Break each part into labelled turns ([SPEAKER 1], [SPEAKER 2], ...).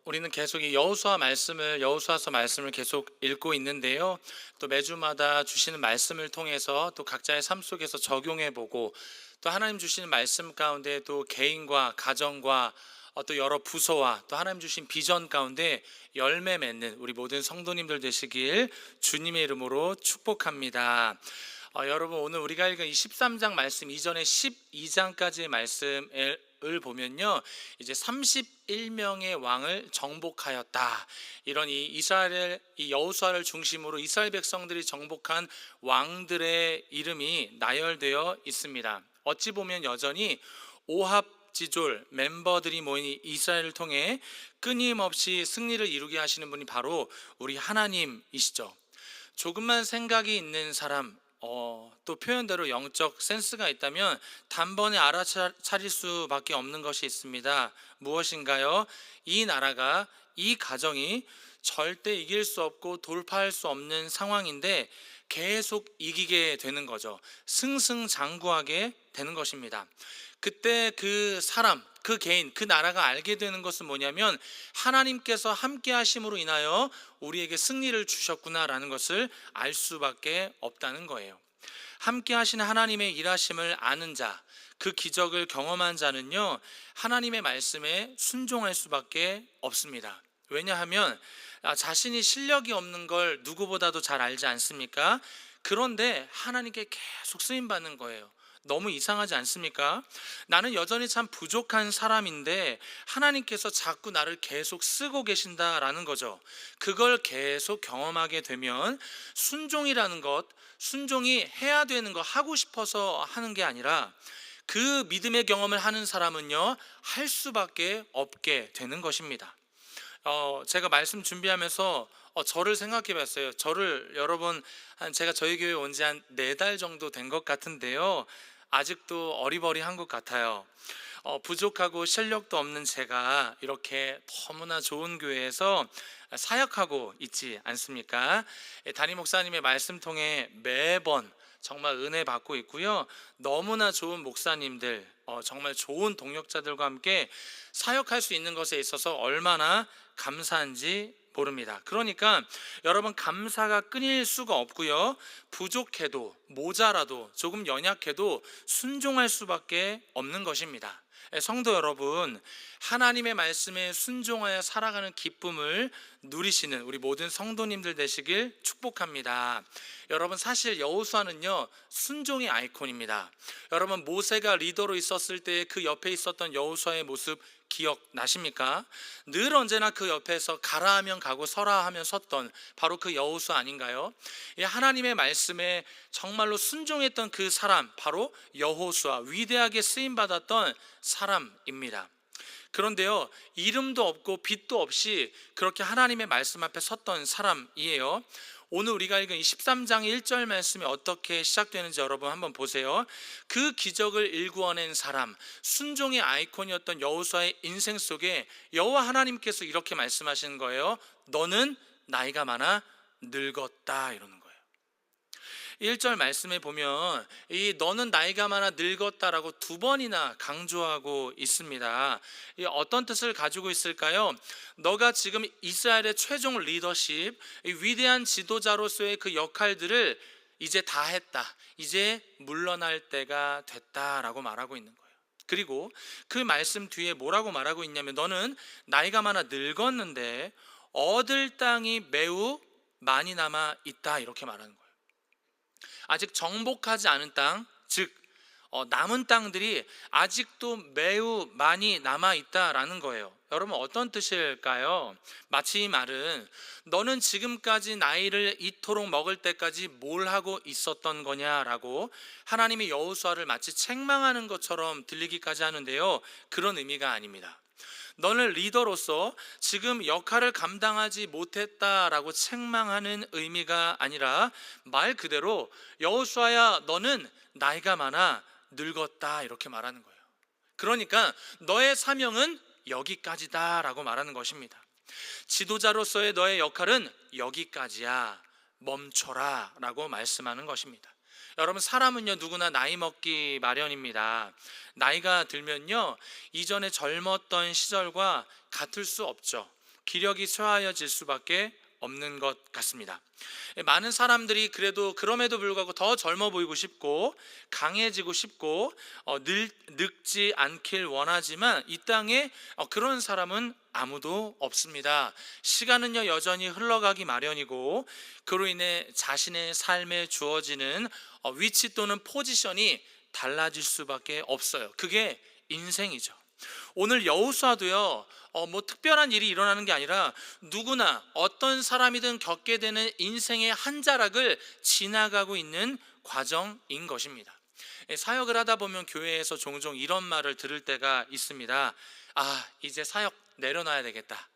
[SPEAKER 1] 우리는 계속 이 여호수아서 말씀을 계속 읽고 있는데요. 또 매주마다 주시는 말씀을 통해서 또 각자의 삶 속에서 적용해 보고, 또 하나님 주시는 말씀 가운데 또 개인과 가정과 또 여러 부서와 또 하나님 주신 비전 가운데 열매 맺는 우리 모든 성도님들 되시길 주님의 이름으로 축복합니다. 여러분, 오늘 우리가 읽은 이 13장 말씀 이전에 12장까지의 말씀을 보면요, 이제 31명의 왕을 정복하였다, 이런 이 이스라엘, 이 여호수아를 중심으로 이스라엘 백성들이 정복한 왕들의 이름이 나열되어 있습니다. 어찌 보면 여전히 오합지졸 멤버들이 모인 이스라엘을 통해 끊임없이 승리를 이루게 하시는 분이 바로 우리 하나님이시죠. 조금만 생각이 있는 사람, 또 표현대로 영적 센스가 있다면 단번에 알아차릴 수밖에 없는 것이 있습니다. 무엇인가요? 이 나라가, 이 가정이 절대 이길 수 없고 돌파할 수 없는 상황인데 계속 이기게 되는 거죠. 승승장구하게 되는 것입니다. 그때 그 사람, 그 개인, 그 나라가 알게 되는 것은 뭐냐면, 하나님께서 함께 하심으로 인하여 우리에게 승리를 주셨구나라는 것을 알 수밖에 없다는 거예요. 함께 하시는 하나님의 일하심을 아는 자, 그 기적을 경험한 자는요, 하나님의 말씀에 순종할 수밖에 없습니다. 왜냐하면 자신이 실력이 없는 걸 누구보다도 잘 알지 않습니까? 그런데 하나님께 계속 쓰임 받는 거예요. 너무 이상하지 않습니까? 나는 여전히 참 부족한 사람인데 하나님께서 자꾸 나를 계속 쓰고 계신다라는 거죠. 그걸 계속 경험하게 되면 순종이라는 것, 순종이 해야 되는 거, 하고 싶어서 하는 게 아니라 그 믿음의 경험을 하는 사람은요, 할 수밖에 없게 되는 것입니다. 제가 말씀 준비하면서 저를 생각해 봤어요. 저를, 여러분, 제가 저희 교회 온 지 한 4달 정도 된 것 같은데요, 아직도 어리버리한 것 같아요. 부족하고 실력도 없는 제가 이렇게 너무나 좋은 교회에서 사역하고 있지 않습니까? 담임 목사님의 말씀 통해 매번 정말 은혜 받고 있고요, 너무나 좋은 목사님들, 정말 좋은 동역자들과 함께 사역할 수 있는 것에 있어서 얼마나 감사한지 모릅니다. 그러니까 여러분, 감사가 끊일 수가 없고요, 부족해도 모자라도 조금 연약해도 순종할 수밖에 없는 것입니다. 성도 여러분, 하나님의 말씀에 순종하여 살아가는 기쁨을 누리시는 우리 모든 성도님들 되시길 축복합니다. 여러분, 사실 여호수아는요, 순종의 아이콘입니다. 여러분, 모세가 리더로 있었을 때 그 옆에 있었던 여호수아의 모습 기억나십니까? 늘 언제나 그 옆에서 가라 하면 가고 서라 하면 섰던 바로 그 여호수아 아닌가요? 하나님의 말씀에 정말로 순종했던 그 사람, 바로 여호수아, 위대하게 쓰임받았던 사람입니다. 그런데요, 이름도 없고 빛도 없이 그렇게 하나님의 말씀 앞에 섰던 사람이에요. 오늘 우리가 읽은 23장 1절 말씀이 어떻게 시작되는지 여러분 한번 보세요. 그 기적을 일구어낸 사람, 순종의 아이콘이었던 여호수아의 인생 속에 여호와 하나님께서 이렇게 말씀하시는 거예요. 너는 나이가 많아 늙었다, 이러는 거예요. 1절 말씀에 보면 이 너는 나이가 많아 늙었다라고 2번이나 강조하고 있습니다. 이 어떤 뜻을 가지고 있을까요? 너가 지금 이스라엘의 최종 리더십, 이 위대한 지도자로서의 그 역할들을 이제 다 했다, 이제 물러날 때가 됐다라고 말하고 있는 거예요. 그리고 그 말씀 뒤에 뭐라고 말하고 있냐면, 너는 나이가 많아 늙었는데 얻을 땅이 매우 많이 남아 있다, 이렇게 말하는 거예요. 아직 정복하지 않은 땅, 즉 남은 땅들이 아직도 매우 많이 남아 있다라는 거예요. 여러분, 어떤 뜻일까요? 마치 이 말은 너는 지금까지 나이를 이토록 먹을 때까지 뭘 하고 있었던 거냐라고 하나님이 여호수아를 마치 책망하는 것처럼 들리기까지 하는데요, 그런 의미가 아닙니다. 너는 리더로서 지금 역할을 감당하지 못했다라고 책망하는 의미가 아니라 말 그대로 여호수아야, 너는 나이가 많아 늙었다, 이렇게 말하는 거예요. 그러니까 너의 사명은 여기까지다라고 말하는 것입니다. 지도자로서의 너의 역할은 여기까지야, 멈춰라 라고 말씀하는 것입니다. 여러분, 사람은요 누구나 나이 먹기 마련입니다. 나이가 들면요 이전에 젊었던 시절과 같을 수 없죠. 기력이 쇠하여질 수밖에 없는 것 같습니다. 많은 사람들이 그래도 그럼에도 불구하고 더 젊어 보이고 싶고 강해지고 싶고 늙지 않길 원하지만 이 땅에 그런 사람은 아무도 없습니다. 시간은요 여전히 흘러가기 마련이고 그로 인해 자신의 삶에 주어지는 위치 또는 포지션이 달라질 수밖에 없어요. 그게 인생이죠. 오늘 여호수아도요 뭐 특별한 일이 일어나는 게 아니라 누구나 어떤 사람이든 겪게 되는 인생의 한 자락을 지나가고 있는 과정인 것입니다. 사역을 하다 보면 교회에서 종종 이런 말을 들을 때가 있습니다. 아, 이제 사역 내려놔야 되겠다.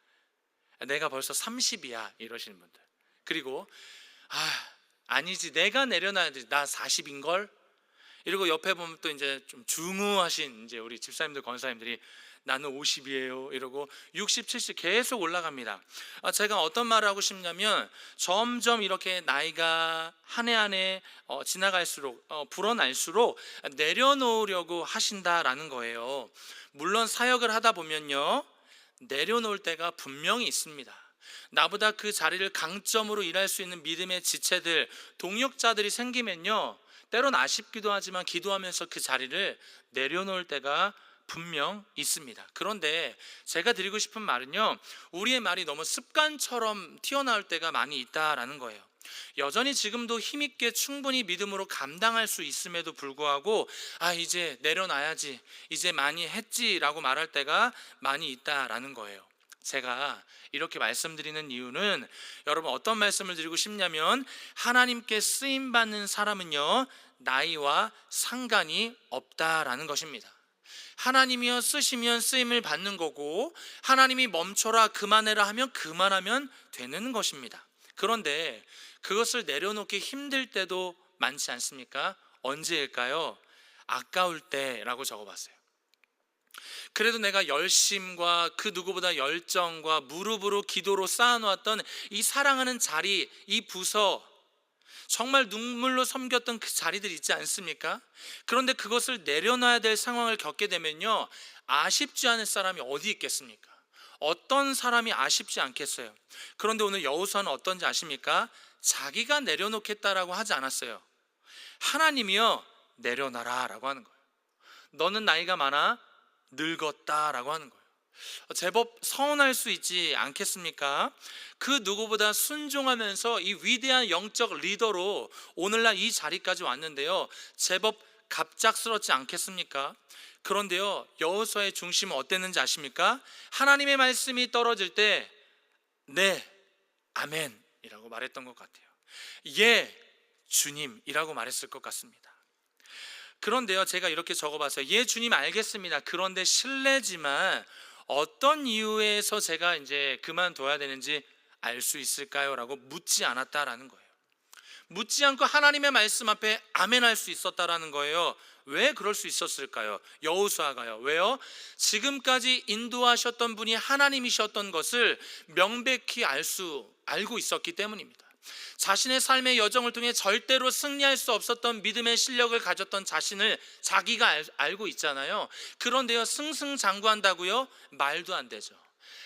[SPEAKER 1] 내가 벌써 30이야 이러시는 분들. 그리고 아니지, 내가 내려놔야 돼. 나 40인걸. 이러고 옆에 보면 또 이제 좀 중후하신 이제 우리 집사님들 권사님들이 나는 50이에요 이러고 60, 70 계속 올라갑니다. 제가 어떤 말을 하고 싶냐면 점점 이렇게 나이가 한 해 한 해 지나갈수록 불어날수록 내려놓으려고 하신다라는 거예요. 물론 사역을 하다 보면요 내려놓을 때가 분명히 있습니다. 나보다 그 자리를 강점으로 일할 수 있는 믿음의 지체들, 동역자들이 생기면요 때론 아쉽기도 하지만 기도하면서 그 자리를 내려놓을 때가 분명 있습니다. 그런데 제가 드리고 싶은 말은요 우리의 말이 너무 습관처럼 튀어나올 때가 많이 있다라는 거예요. 여전히 지금도 힘있게 충분히 믿음으로 감당할 수 있음에도 불구하고 이제 내려놔야지, 이제 많이 했지라고 말할 때가 많이 있다라는 거예요. 제가 이렇게 말씀드리는 이유는 여러분 어떤 말씀을 드리고 싶냐면 하나님께 쓰임받는 사람은요 나이와 상관이 없다라는 것입니다. 하나님이여 쓰시면 쓰임을 받는 거고 하나님이 멈춰라 그만해라 하면 그만하면 되는 것입니다. 그런데 그것을 내려놓기 힘들 때도 많지 않습니까? 언제일까요? 아까울 때라고 적어봤어요. 그래도 내가 열심과 그 누구보다 열정과 무릎으로 기도로 쌓아놓았던 이 사랑하는 자리, 이 부서, 정말 눈물로 섬겼던 그 자리들 있지 않습니까? 그런데 그것을 내려놔야 될 상황을 겪게 되면요 아쉽지 않을 사람이 어디 있겠습니까? 어떤 사람이 아쉽지 않겠어요? 그런데 오늘 여호수아는 어떤지 아십니까? 자기가 내려놓겠다라고 하지 않았어요. 하나님이여 내려놔라 라고 하는 거예요. 너는 나이가 많아 늙었다라고 하는 거예요. 제법 서운할 수 있지 않겠습니까? 그 누구보다 순종하면서 이 위대한 영적 리더로 오늘날 이 자리까지 왔는데요 제법 갑작스럽지 않겠습니까? 그런데요 여호수아의 중심은 어땠는지 아십니까? 하나님의 말씀이 떨어질 때 네, 아멘이라고 말했던 것 같아요. 예, 주님이라고 말했을 것 같습니다. 그런데요 제가 이렇게 적어봤어요. 예, 주님 알겠습니다. 그런데 실례지만 어떤 이유에서 제가 이제 그만둬야 되는지 알 수 있을까요? 라고 묻지 않았다라는 거예요. 묻지 않고 하나님의 말씀 앞에 아멘할 수 있었다라는 거예요. 왜 그럴 수 있었을까요? 여호수아가요. 왜요? 지금까지 인도하셨던 분이 하나님이셨던 것을 명백히 알고 있었기 때문입니다. 자신의 삶의 여정을 통해 절대로 승리할 수 없었던 믿음의 실력을 가졌던 자신을 자기가 알고 있잖아요. 그런데요 승승장구한다고요? 말도 안 되죠.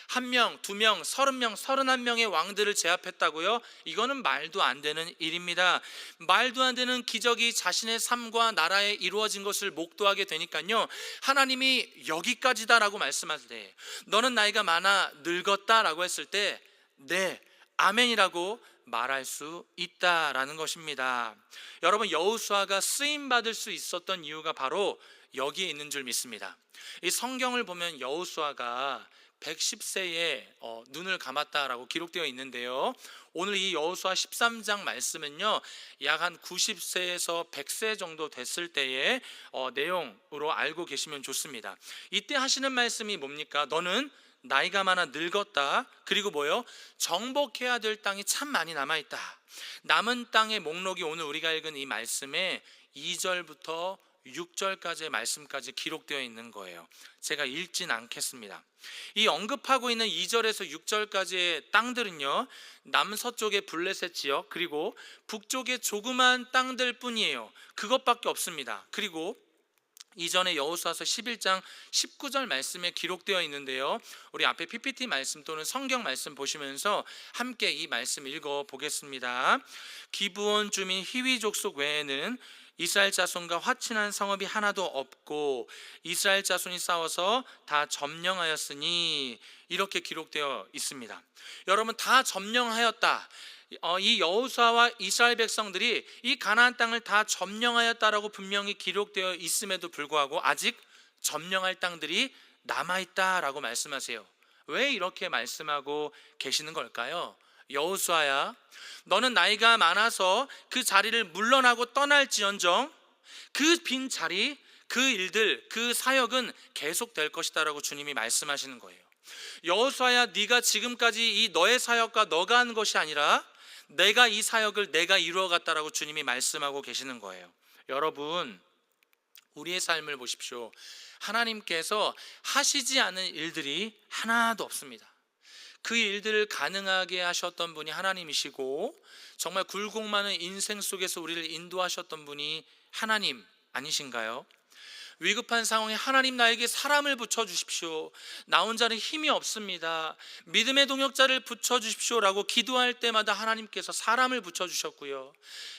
[SPEAKER 1] 1명, 2명, 30명, 31명의 왕들을 제압했다고요? 이거는 말도 안 되는 일입니다. 말도 안 되는 기적이 자신의 삶과 나라에 이루어진 것을 목도하게 되니까요 하나님이 여기까지다라고 말씀하실 때 너는 나이가 많아 늙었다라고 했을 때 네, 아멘이라고 말할 수 있다라는 것입니다. 여러분 여호수아가 쓰임받을 수 있었던 이유가 바로 여기에 있는 줄 믿습니다. 이 성경을 보면 여호수아가 110세에 눈을 감았다라고 기록되어 있는데요 오늘 이 여호수아 13장 말씀은요 약 한 90세에서 100세 정도 됐을 때의 내용으로 알고 계시면 좋습니다. 이때 하시는 말씀이 뭡니까? 너는 나이가 많아 늙었다. 그리고 뭐요? 정복해야 될 땅이 참 많이 남아있다. 남은 땅의 목록이 오늘 우리가 읽은 이 말씀의 2절부터 6절까지의 말씀까지 기록되어 있는 거예요. 제가 읽진 않겠습니다. 이 언급하고 있는 2절에서 6절까지의 땅들은요, 남서쪽의 블레셋 지역 그리고 북쪽의 조그만 땅들 뿐이에요. 그것밖에 없습니다. 그리고 이전에 여호수아서 11장 19절 말씀에 기록되어 있는데요, 우리 앞에 PPT 말씀 또는 성경 말씀 보시면서 함께 이 말씀 읽어 보겠습니다. 기브온 주민 히위 족속 외에는 이스라엘 자손과 화친한 성읍이 하나도 없고 이스라엘 자손이 싸워서 다 점령하였으니, 이렇게 기록되어 있습니다. 여러분, 다 점령하였다, 이 여호수아와 이스라엘 백성들이 이 가나안 땅을 다 점령하였다라고 분명히 기록되어 있음에도 불구하고 아직 점령할 땅들이 남아있다라고 말씀하세요. 왜 이렇게 말씀하고 계시는 걸까요? 여호수아야, 너는 나이가 많아서 그 자리를 물러나고 떠날지언정 그 빈 자리, 그 일들, 그 사역은 계속될 것이다라고 주님이 말씀하시는 거예요. 여호수아야, 네가 지금까지 이 너의 사역과 너가 한 것이 아니라 내가 이 사역을 내가 이루어갔다라고 주님이 말씀하고 계시는 거예요. 여러분, 우리의 삶을 보십시오. 하나님께서 하시지 않은 일들이 하나도 없습니다. 그 일들을 가능하게 하셨던 분이 하나님이시고, 정말 굴곡 많은 인생 속에서 우리를 인도하셨던 분이 하나님 아니신가요? 위급한 상황에 하나님, 나에게 사람을 붙여주십시오, 나 혼자는 힘이 없습니다, 믿음의 동역자를 붙여주십시오 라고 기도할 때마다 하나님께서 사람을 붙여주셨고요,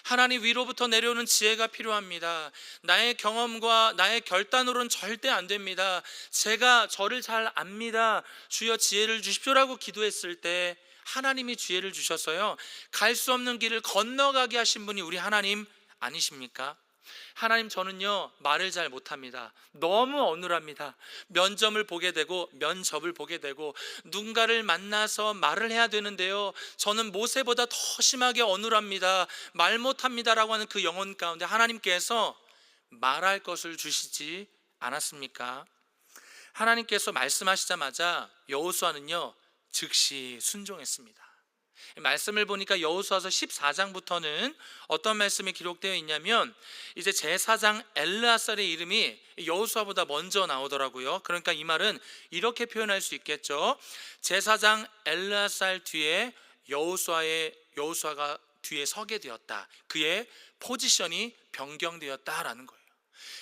[SPEAKER 1] 하나님 위로부터 내려오는 지혜가 필요합니다, 나의 경험과 나의 결단으로는 절대 안 됩니다, 제가 저를 잘 압니다, 주여 지혜를 주십시오 라고 기도했을 때 하나님이 지혜를 주셔서요, 갈 수 없는 길을 건너가게 하신 분이 우리 하나님 아니십니까? 하나님, 저는요 말을 잘 못합니다, 너무 어눌합니다, 면접을 보게 되고 누군가를 만나서 말을 해야 되는데요, 저는 모세보다 더 심하게 어눌합니다, 말 못합니다 라고 하는 그 영혼 가운데 하나님께서 말할 것을 주시지 않았습니까? 하나님께서 말씀하시자마자 여호수아는요 즉시 순종했습니다. 말씀을 보니까 여호수아서 14장부터는 어떤 말씀이 기록되어 있냐면, 이제 제사장 엘르아살의 이름이 여호수아보다 먼저 나오더라고요. 그러니까 이 말은 이렇게 표현할 수 있겠죠. 제사장 엘르아살 뒤에 여호수아가 뒤에 서게 되었다, 그의 포지션이 변경되었다라는 거예요.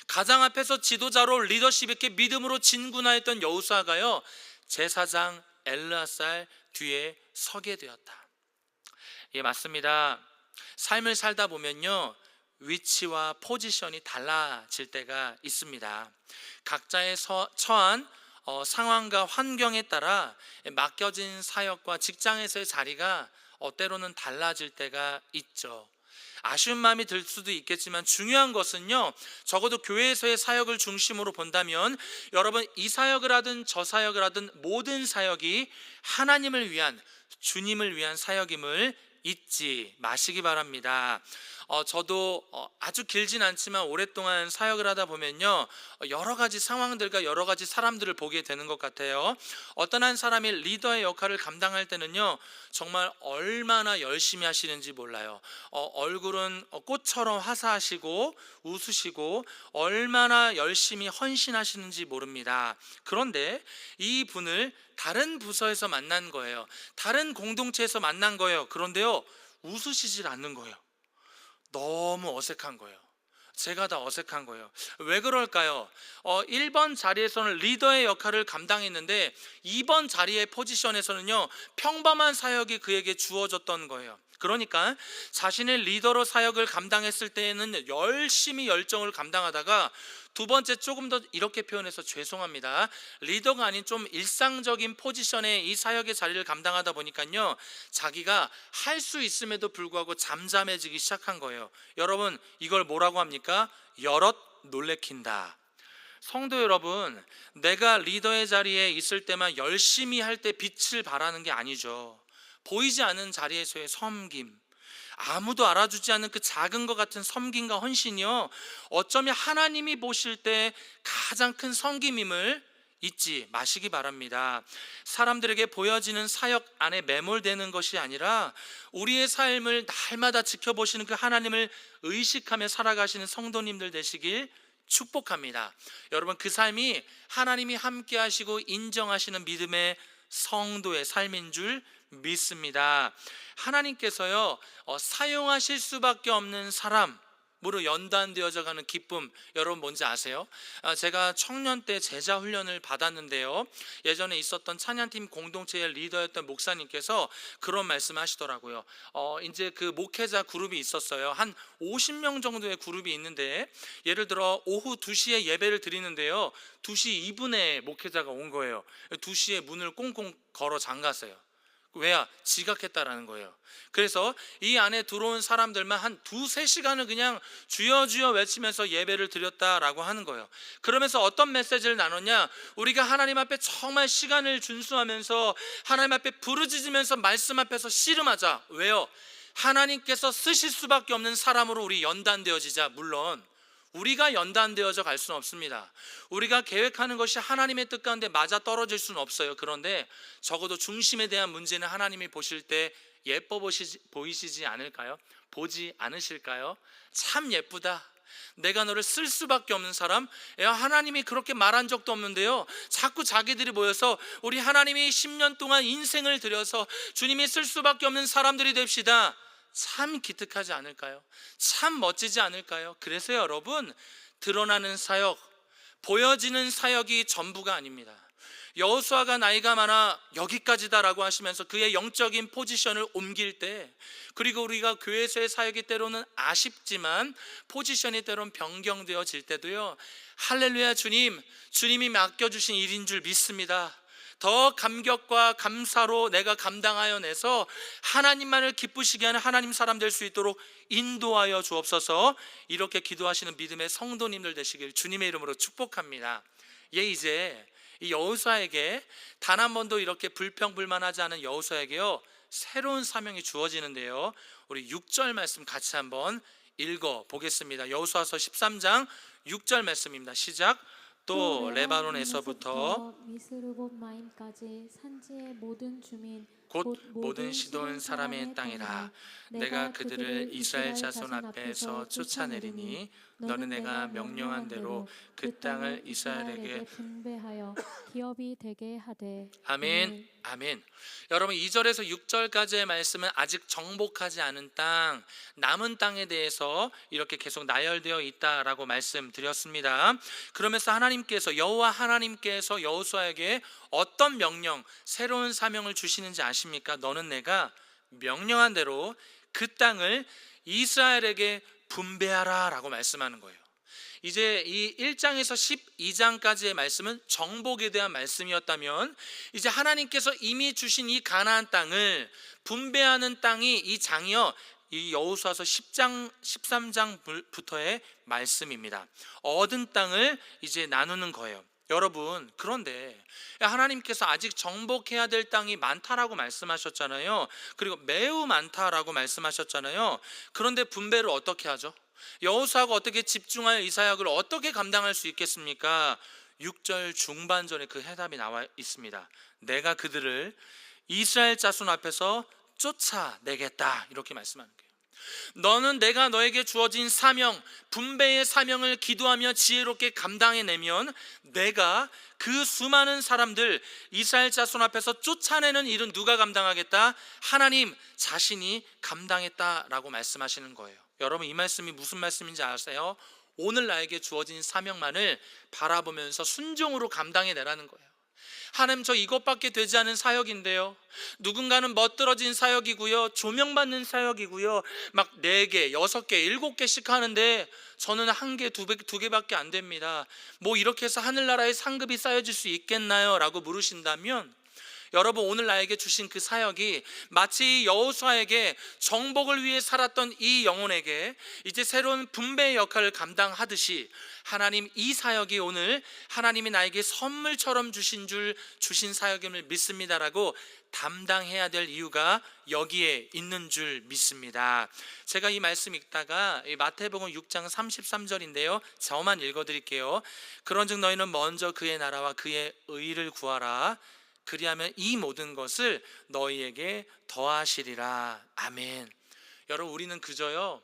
[SPEAKER 1] 가장 앞에서 지도자로 리더십 있게 믿음으로 진군하였던 여호수아가요 제사장 엘르아살 뒤에 서게 되었다. 예, 맞습니다. 삶을 살다 보면요 위치와 포지션이 달라질 때가 있습니다. 각자의 처한 상황과 환경에 따라 맡겨진 사역과 직장에서의 자리가 때로는 달라질 때가 있죠. 아쉬운 마음이 들 수도 있겠지만 중요한 것은요, 적어도 교회에서의 사역을 중심으로 본다면 여러분, 이 사역을 하든 저 사역을 하든 모든 사역이 하나님을 위한, 주님을 위한 사역임을 잊지 마시기 바랍니다. 저도 아주 길진 않지만 오랫동안 사역을 하다 보면요 여러 가지 상황들과 여러 가지 사람들을 보게 되는 것 같아요. 어떤 한 사람이 리더의 역할을 감당할 때는요 정말 얼마나 열심히 하시는지 몰라요. 얼굴은 꽃처럼 화사하시고 웃으시고 얼마나 열심히 헌신하시는지 모릅니다. 그런데 이 분을 다른 부서에서 만난 거예요. 다른 공동체에서 만난 거예요. 그런데요 웃으시질 않는 거예요. 너무 어색한 거예요. 제가 다 어색한 거예요. 왜 그럴까요? 1번 자리에서는 리더의 역할을 감당했는데 2번 자리의 포지션에서는요 평범한 사역이 그에게 주어졌던 거예요. 그러니까 자신의 리더로 사역을 감당했을 때에는 열심히 열정을 감당하다가 두 번째, 조금 더 이렇게 표현해서 죄송합니다, 리더가 아닌 좀 일상적인 포지션에 이 사역의 자리를 감당하다 보니까요 자기가 할 수 있음에도 불구하고 잠잠해지기 시작한 거예요. 여러분, 이걸 뭐라고 합니까? 여럿 놀래킨다. 성도 여러분, 내가 리더의 자리에 있을 때만 열심히 할 때 빛을 발하는 게 아니죠. 보이지 않는 자리에서의 섬김, 아무도 알아주지 않는 그 작은 것 같은 섬김과 헌신이요 어쩌면 하나님이 보실 때 가장 큰 섬김임을 잊지 마시기 바랍니다. 사람들에게 보여지는 사역 안에 매몰되는 것이 아니라 우리의 삶을 날마다 지켜보시는 그 하나님을 의식하며 살아가시는 성도님들 되시길 축복합니다. 여러분, 그 삶이 하나님이 함께 하시고 인정하시는 믿음의 성도의 삶인 줄 믿습니다. 하나님께서요, 사용하실 수밖에 없는 사람으로 연단되어져 가는 기쁨, 여러분 뭔지 아세요? 제가 청년 때 제자 훈련을 받았는데요, 예전에 있었던 찬양팀 공동체의 리더였던 목사님께서 그런 말씀 하시더라고요. 이제 그 목회자 그룹이 있었어요. 한 50명 정도의 그룹이 있는데, 예를 들어 오후 2시에 예배를 드리는데요, 2시 2분에 목회자가 온 거예요. 2시에 문을 꽁꽁 걸어 잠갔어요. 왜야? 지각했다라는 거예요. 그래서 이 안에 들어온 사람들만 한 2-3시간을 그냥 주여 주여 외치면서 예배를 드렸다라고 하는 거예요. 그러면서 어떤 메시지를 나눴냐? 우리가 하나님 앞에 정말 시간을 준수하면서 하나님 앞에 부르짖으면서 말씀 앞에서 씨름하자. 왜요? 하나님께서 쓰실 수밖에 없는 사람으로 우리 연단되어지자. 물론 우리가 연단되어져 갈 수는 없습니다. 우리가 계획하는 것이 하나님의 뜻 가운데 맞아 떨어질 수는 없어요. 그런데 적어도 중심에 대한 문제는 하나님이 보실 때 예뻐 보이시지 않을까요? 보지 않으실까요? 참 예쁘다, 내가 너를 쓸 수밖에 없는 사람. 하나님이 그렇게 말한 적도 없는데요, 자꾸 자기들이 모여서 우리 하나님이 10년 동안 인생을 들여서 주님이 쓸 수밖에 없는 사람들이 됩시다. 참 기특하지 않을까요? 참 멋지지 않을까요? 그래서 여러분, 드러나는 사역, 보여지는 사역이 전부가 아닙니다. 여호수아가 나이가 많아 여기까지다라고 하시면서 그의 영적인 포지션을 옮길 때, 그리고 우리가 교회에서의 사역이 때로는 아쉽지만 포지션이 때로는 변경되어질 때도요, 할렐루야, 주님이 맡겨주신 일인 줄 믿습니다. 더 감격과 감사로 내가 감당하여 내서 하나님만을 기쁘시게 하는 하나님 사람 될 수 있도록 인도하여 주옵소서. 이렇게 기도하시는 믿음의 성도님들 되시길 주님의 이름으로 축복합니다. 이제 이 여호수아에게 단 한 번도 이렇게 불평불만하지 않은 여호수아에게요, 새로운 사명이 주어지는데요, 우리 6절 말씀 같이 한번 읽어 보겠습니다. 여호수아서 13장 6절 말씀입니다. 시작. 또 레바논에서부터
[SPEAKER 2] 미스르봇마임까지 산지의 모든 주민
[SPEAKER 1] 곧 모든 시돈 사람의 땅이라. 내가 그들을 이스라엘 자손 앞에서 쫓아내리니 너는 내가 명령한 대로 그 땅을 이스라엘에게
[SPEAKER 2] 분배하여 기업이 되게 하되.
[SPEAKER 1] 아멘, 아멘. 여러분, 2절에서 6절까지의 말씀은 아직 정복하지 않은 땅, 남은 땅에 대해서 이렇게 계속 나열되어 있다라고 말씀드렸습니다. 그러면서 여호와 하나님께서 여호수아에게 어떤 명령, 새로운 사명을 주시는지 아십니까? 너는 내가 명령한 대로 그 땅을 이스라엘에게 분배하라 라고 말씀하는 거예요. 이제 이 1장에서 12장까지의 말씀은 정복에 대한 말씀이었다면, 이제 하나님께서 이미 주신 이 가나안 땅을 분배하는 땅이 이 장이요, 이 여호수아서 10장 13장부터의 말씀입니다. 얻은 땅을 이제 나누는 거예요. 여러분, 그런데 하나님께서 아직 정복해야 될 땅이 많다라고 말씀하셨잖아요. 그리고 매우 많다라고 말씀하셨잖아요. 그런데 분배를 어떻게 하죠? 여호수아가 어떻게 집중하여 이 사역을 어떻게 감당할 수 있겠습니까? 6절 중반전에 그 해답이 나와 있습니다. 내가 그들을 이스라엘 자손 앞에서 쫓아내겠다, 이렇게 말씀하는 거예요. 너는 내가 너에게 주어진 사명, 분배의 사명을 기도하며 지혜롭게 감당해내면 내가 그 수많은 사람들 이스라엘 자손 앞에서 쫓아내는 일은 누가 감당하겠다? 하나님 자신이 감당했다라고 말씀하시는 거예요. 여러분, 이 말씀이 무슨 말씀인지 아세요? 오늘 나에게 주어진 사명만을 바라보면서 순종으로 감당해내라는 거예요. 하나님, 저 이것밖에 되지 않은 사역인데요, 누군가는 멋들어진 사역이고요, 조명받는 사역이고요, 막 4개, 6개, 7개씩 하는데 저는 1개, 2개밖에 안 됩니다. 뭐 이렇게 해서 하늘나라의 상급이 쌓여질 수 있겠나요? 라고 물으신다면, 여러분, 오늘 나에게 주신 그 사역이 마치 여호수아에게 정복을 위해 살았던 이 영혼에게 이제 새로운 분배의 역할을 감당하듯이, 하나님 이 사역이 오늘 하나님이 나에게 선물처럼 주신 사역임을 믿습니다라고 담당해야 될 이유가 여기에 있는 줄 믿습니다. 제가 이 말씀 읽다가 마태복음 6장 33절인데요, 저만 읽어드릴게요. 그런즉 너희는 먼저 그의 나라와 그의 의를 구하라. 그리하면 이 모든 것을 너희에게 더하시리라. 아멘. 여러분, 우리는 그저요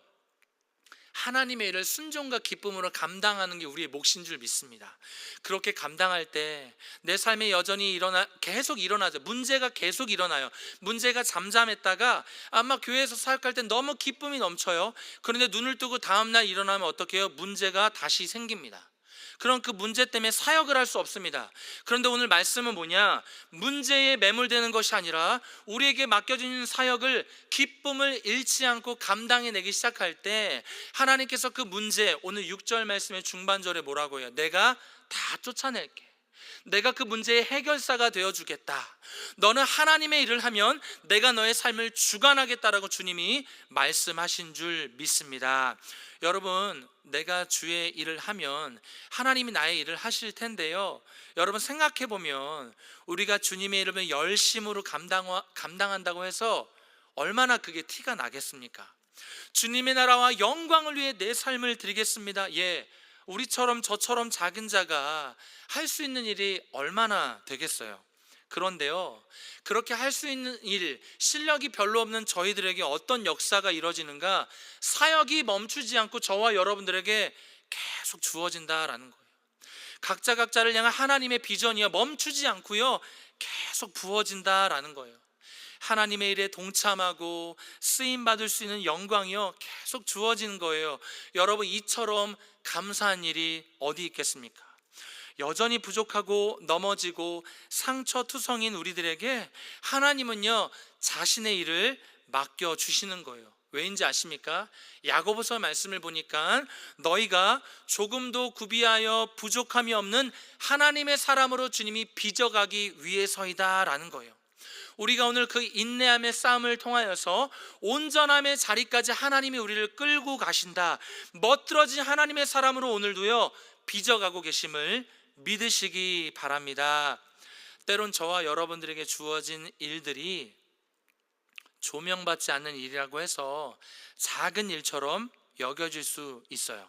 [SPEAKER 1] 하나님의 일을 순종과 기쁨으로 감당하는 게 우리의 몫인 줄 믿습니다. 그렇게 감당할 때 내 삶에 여전히 계속 일어나죠. 문제가 계속 일어나요. 문제가 잠잠했다가 아마 교회에서 사역할 때 너무 기쁨이 넘쳐요. 그런데 눈을 뜨고 다음날 일어나면 어떻게 해요? 문제가 다시 생깁니다. 그럼 그 문제 때문에 사역을 할 수 없습니다. 그런데 오늘 말씀은 뭐냐? 문제에 매몰되는 것이 아니라 우리에게 맡겨진 사역을 기쁨을 잃지 않고 감당해내기 시작할 때 하나님께서 그 문제, 오늘 6절 말씀의 중반절에 뭐라고 해요? 내가 다 쫓아낼게. 내가 그 문제의 해결사가 되어주겠다. 너는 하나님의 일을 하면 내가 너의 삶을 주관하겠다라고 주님이 말씀하신 줄 믿습니다. 여러분, 내가 주의 일을 하면 하나님이 나의 일을 하실 텐데요, 여러분 생각해 보면 우리가 주님의 이름을 열심으로 감당한다고 해서 얼마나 그게 티가 나겠습니까? 주님의 나라와 영광을 위해 내 삶을 드리겠습니다. 우리처럼 저처럼 작은 자가 할 수 있는 일이 얼마나 되겠어요? 그런데요, 그렇게 할 수 있는 일, 실력이 별로 없는 저희들에게 어떤 역사가 이루어지는가? 사역이 멈추지 않고 저와 여러분들에게 계속 주어진다라는 거예요. 각자를 향한 하나님의 비전이요, 멈추지 않고요, 계속 부어진다라는 거예요. 하나님의 일에 동참하고 쓰임 받을 수 있는 영광이요, 계속 주어지는 거예요. 여러분, 이처럼 감사한 일이 어디 있겠습니까? 여전히 부족하고 넘어지고 상처투성인 우리들에게 하나님은요, 자신의 일을 맡겨주시는 거예요. 왜인지 아십니까? 야고보서 말씀을 보니까 너희가 조금도 구비하여 부족함이 없는 하나님의 사람으로 주님이 빚어가기 위해서이다 라는 거예요. 우리가 오늘 그 인내함의 싸움을 통하여서 온전함의 자리까지 하나님이 우리를 끌고 가신다, 멋들어진 하나님의 사람으로 오늘도요 빚어가고 계심을 믿으시기 바랍니다. 때론 저와 여러분들에게 주어진 일들이 조명받지 않는 일이라고 해서 작은 일처럼 여겨질 수 있어요.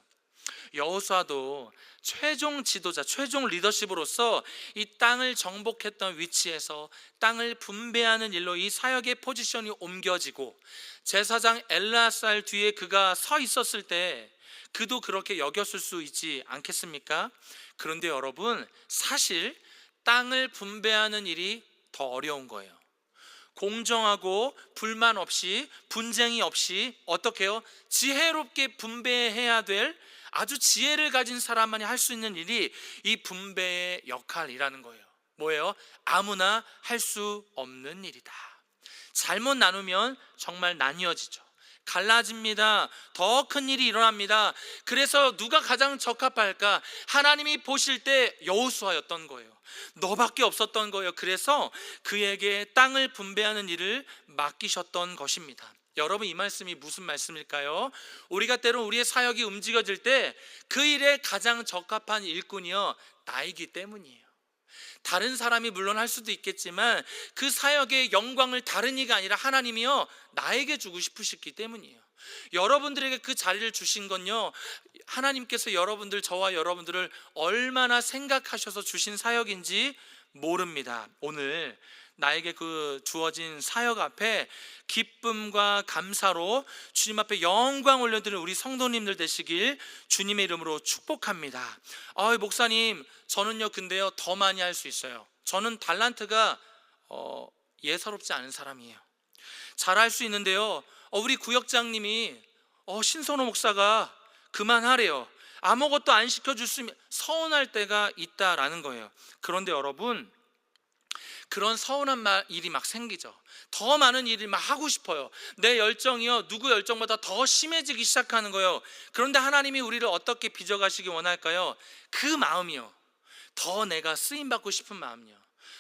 [SPEAKER 1] 여호수아도 최종 지도자, 최종 리더십으로서 이 땅을 정복했던 위치에서 땅을 분배하는 일로 이 사역의 포지션이 옮겨지고 제사장 엘르아살 뒤에 그가 서 있었을 때 그도 그렇게 여겼을 수 있지 않겠습니까? 그런데 여러분, 사실 땅을 분배하는 일이 더 어려운 거예요. 공정하고 불만 없이, 분쟁이 없이 어떻게 해요? 지혜롭게 분배해야 될 아주 지혜를 가진 사람만이 할 수 있는 일이 이 분배의 역할이라는 거예요. 뭐예요? 아무나 할 수 없는 일이다. 잘못 나누면 정말 나뉘어지죠. 갈라집니다. 더 큰 일이 일어납니다. 그래서 누가 가장 적합할까? 하나님이 보실 때 여호수아였던 거예요. 너밖에 없었던 거예요. 그래서 그에게 땅을 분배하는 일을 맡기셨던 것입니다. 여러분, 이 말씀이 무슨 말씀일까요? 우리가 때론 우리의 사역이 움직여질 때 그 일에 가장 적합한 일꾼이요, 나이기 때문이에요. 다른 사람이 물론 할 수도 있겠지만 그 사역의 영광을 다른 이가 아니라 하나님이요 나에게 주고 싶으셨기 때문이에요. 여러분들에게 그 자리를 주신 건요, 하나님께서 저와 여러분들을 얼마나 생각하셔서 주신 사역인지 모릅니다. 오늘 나에게 그 주어진 사역 앞에 기쁨과 감사로 주님 앞에 영광 올려드리는 우리 성도님들 되시길 주님의 이름으로 축복합니다. 목사님, 저는요 근데요 더 많이 할 수 있어요. 저는 달란트가 예사롭지 않은 사람이에요. 잘할 수 있는데요, 우리 구역장님이 신선호 목사가 그만하래요. 아무것도 안 시켜줄 수 있으면 서운할 때가 있다라는 거예요. 그런데 여러분, 그런 서운한 일이 막 생기죠. 더 많은 일을 막 하고 싶어요. 내 열정이요 누구 열정보다 더 심해지기 시작하는 거예요. 그런데 하나님이 우리를 어떻게 빚어가시기 원할까요? 그 마음이요, 더 내가 쓰임받고 싶은 마음이요,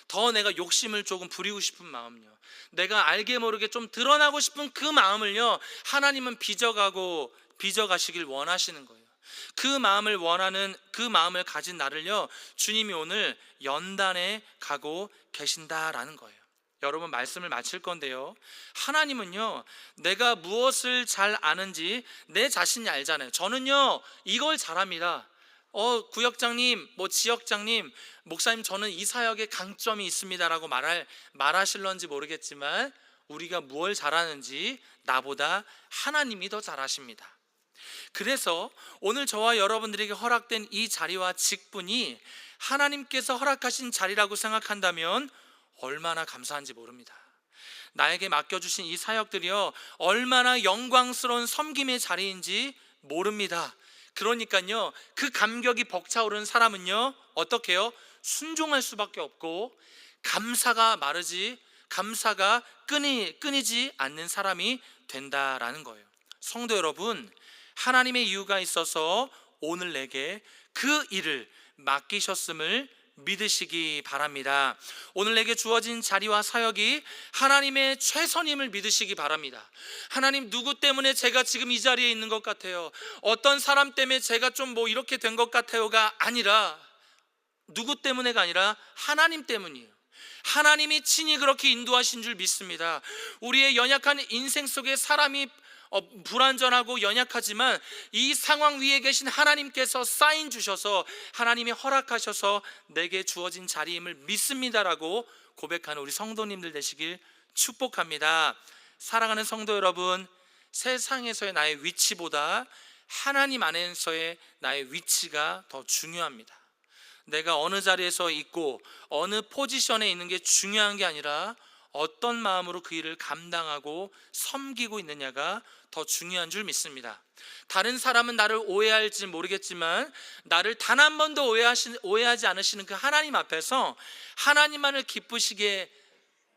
[SPEAKER 1] 더 내가 욕심을 조금 부리고 싶은 마음이요, 내가 알게 모르게 좀 드러나고 싶은 그 마음을요 하나님은 빚어가시길 원하시는 거예요. 그 마음을 가진 나를요 주님이 오늘 연단해 가고 계신다라는 거예요. 여러분, 말씀을 마칠 건데요, 하나님은요 내가 무엇을 잘 아는지 내 자신이 알잖아요. 저는요 이걸 잘합니다. 구역장님, 지역장님, 목사님, 저는 이 사역에 강점이 있습니다라고 말하실런지 모르겠지만 우리가 무엇을 잘하는지 나보다 하나님이 더 잘하십니다. 그래서 오늘 저와 여러분들에게 허락된 이 자리와 직분이 하나님께서 허락하신 자리라고 생각한다면 얼마나 감사한지 모릅니다. 나에게 맡겨주신 이 사역들이요, 얼마나 영광스러운 섬김의 자리인지 모릅니다. 그러니까요, 그 감격이 벅차오르는 사람은요, 어떻게 해요? 순종할 수밖에 없고, 감사가 끊이지 않는 사람이 된다라는 거예요. 성도 여러분, 하나님의 이유가 있어서 오늘 내게 그 일을 맡기셨음을 믿으시기 바랍니다. 오늘 내게 주어진 자리와 사역이 하나님의 최선임을 믿으시기 바랍니다. 하나님, 누구 때문에 제가 지금 이 자리에 있는 것 같아요, 어떤 사람 때문에 제가 좀 이렇게 된 것 같아요가 아니라, 누구 때문에가 아니라 하나님 때문이에요. 하나님이 친히 그렇게 인도하신 줄 믿습니다. 우리의 연약한 인생 속에 사람이 불완전하고 연약하지만 이 상황 위에 계신 하나님께서 사인 주셔서, 하나님이 허락하셔서 내게 주어진 자리임을 믿습니다라고 고백하는 우리 성도님들 되시길 축복합니다. 사랑하는 성도 여러분, 세상에서의 나의 위치보다 하나님 안에서의 나의 위치가 더 중요합니다. 내가 어느 자리에서 있고 어느 포지션에 있는 게 중요한 게 아니라 어떤 마음으로 그 일을 감당하고 섬기고 있느냐가 더 중요한 줄 믿습니다. 다른 사람은 나를 오해할지 모르겠지만 나를 단 한 번도 오해하지 않으시는 그 하나님 앞에서 하나님만을 기쁘시게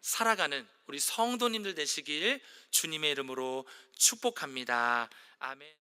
[SPEAKER 1] 살아가는 우리 성도님들 되시길 주님의 이름으로 축복합니다. 아멘.